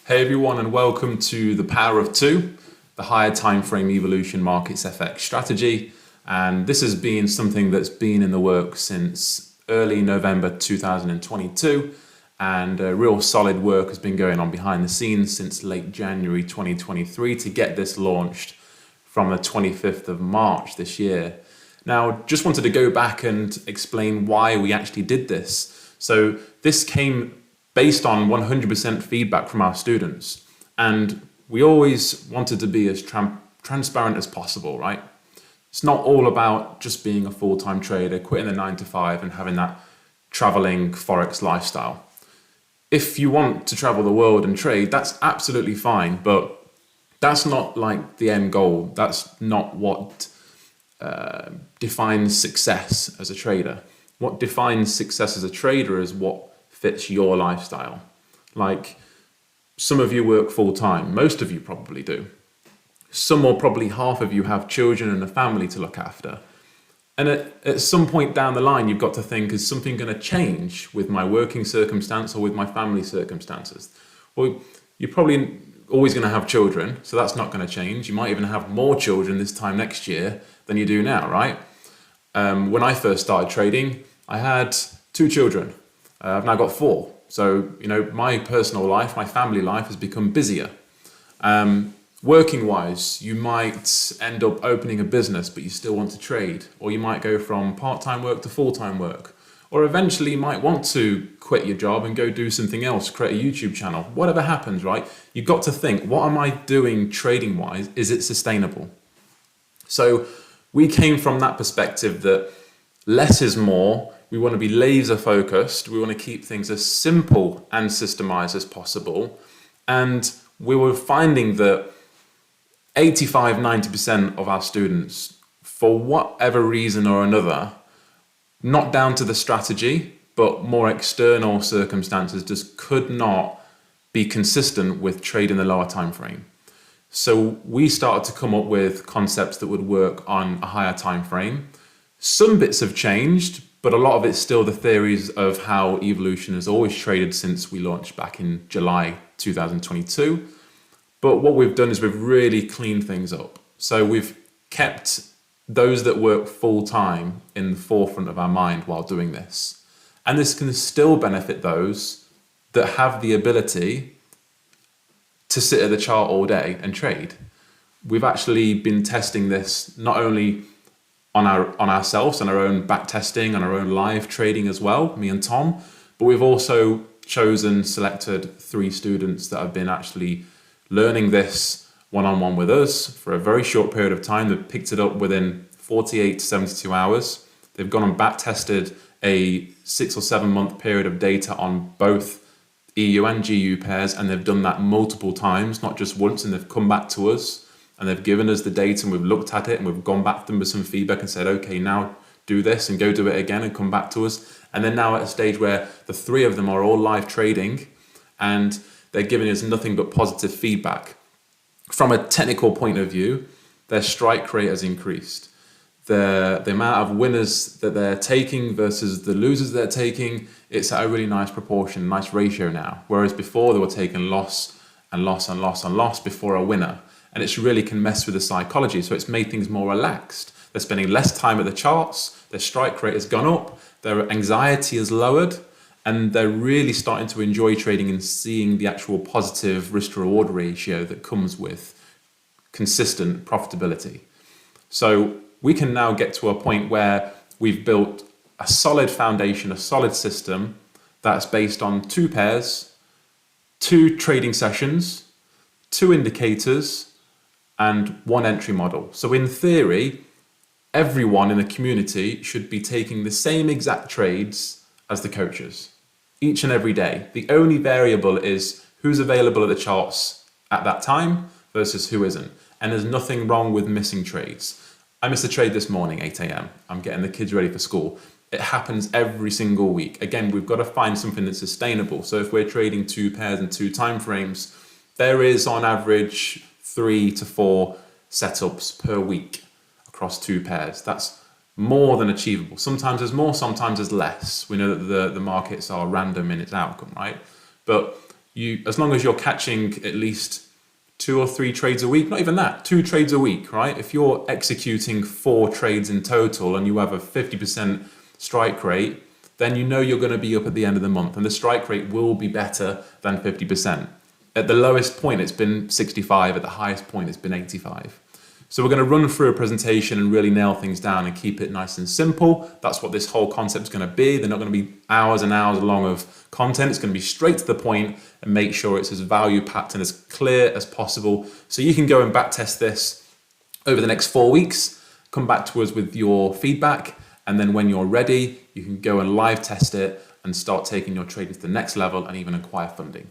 Hey everyone, and welcome to the Power of Two, the higher time frame evolution markets FX strategy. And this has been something that's been in the works since early November 2022, and real solid work has been going on behind the scenes since late January 2023 to get this launched from the 25th of March this year. Now, just wanted to go back and explain why we actually did this. So this came based on 100% feedback from our students. And we always wanted to be as transparent as possible, right? It's not all about just being a full-time trader, quitting the 9 to 5 and having that traveling Forex lifestyle. If you want to travel the world and trade, that's absolutely fine, but that's not like the end goal. That's not what defines success as a trader. What defines success as a trader is what fits your lifestyle. Like, some of you work full time, most of you probably do. Some, or probably half of you, have children and a family to look after. And at some point down the line, you've got to think, is something going to change with my working circumstance or with my family circumstances? Well, you're probably always going to have children, so that's not going to change. You might even have more children this time next year than you do now, right? When I first started trading, I had 2 children. I've now got 4. So, my personal life, my family life has become busier. Working wise, you might end up opening a business, but you still want to trade. Or you might go from part-time work to full-time work. Or eventually you might want to quit your job and go do something else, create a YouTube channel. Whatever happens, right? You've got to think, what am I doing trading wise? Is it sustainable? So we came from that perspective that less is more. We want to be laser focused. We want to keep things as simple and systemized as possible. And we were finding that 85–90% of our students, for whatever reason or another, not down to the strategy, but more external circumstances, just could not be consistent with trading the lower time frame. So we started to come up with concepts that would work on a higher time frame. Some bits have changed, but a lot of it's still the theories of how evolution has always traded since we launched back in July 2022. But what we've done is we've really cleaned things up. So we've kept those that work full time in the forefront of our mind while doing this. And this can still benefit those that have the ability to sit at the chart all day and trade. We've actually been testing this not only on ourselves, on our own back testing, on our own live trading as well, me and Tom, but we've also selected 3 students that have been actually learning this one-on-one with us for a very short period of time. They've picked it up within 48 to 72 hours. They've gone and back tested a 6 or 7 month period of data on both EU and GU pairs, and they've done that multiple times, not just once, and they've come back to us and they've given us the data and we've looked at it and we've gone back to them with some feedback and said, okay, now do this and go do it again and come back to us. And then now at a stage where the 3 of them are all live trading and they're giving us nothing but positive feedback. From a technical point of view, their strike rate has increased. The amount of winners that they're taking versus the losers they're taking, it's at a really nice proportion, nice ratio now. Whereas before they were taking loss and loss and loss and loss before a winner. And it really can mess with the psychology. So it's made things more relaxed. They're spending less time at the charts. Their strike rate has gone up. Their anxiety has lowered. And they're really starting to enjoy trading and seeing the actual positive risk to reward ratio that comes with consistent profitability. So we can now get to a point where we've built a solid foundation, a solid system that's based on 2 pairs, 2 trading sessions, 2 indicators, and 1 entry model. So in theory, everyone in the community should be taking the same exact trades as the coaches each and every day. The only variable is who's available at the charts at that time versus who isn't. And there's nothing wrong with missing trades. I missed a trade this morning, 8 a.m. I'm getting the kids ready for school. It happens every single week. Again, we've got to find something that's sustainable. So if we're trading 2 pairs and 2 time frames, there is on average 3 to 4 setups per week across 2 pairs. That's more than achievable. Sometimes there's more, sometimes there's less. We know that the markets are random in its outcome, right? But as long as you're catching at least 2 or 3 trades a week, not even that, 2 trades a week, right? If you're executing 4 trades in total and you have a 50% strike rate, then you know you're going to be up at the end of the month, and the strike rate will be better than 50%. At the lowest point, it's been 65. At the highest point, it's been 85. So we're going to run through a presentation and really nail things down and keep it nice and simple. That's what this whole concept is going to be. They're not going to be hours and hours long of content. It's going to be straight to the point and make sure it's as value-packed and as clear as possible. So you can go and back test this over the next 4 weeks, come back to us with your feedback, and then when you're ready, you can go and live test it and start taking your trading to the next level and even acquire funding.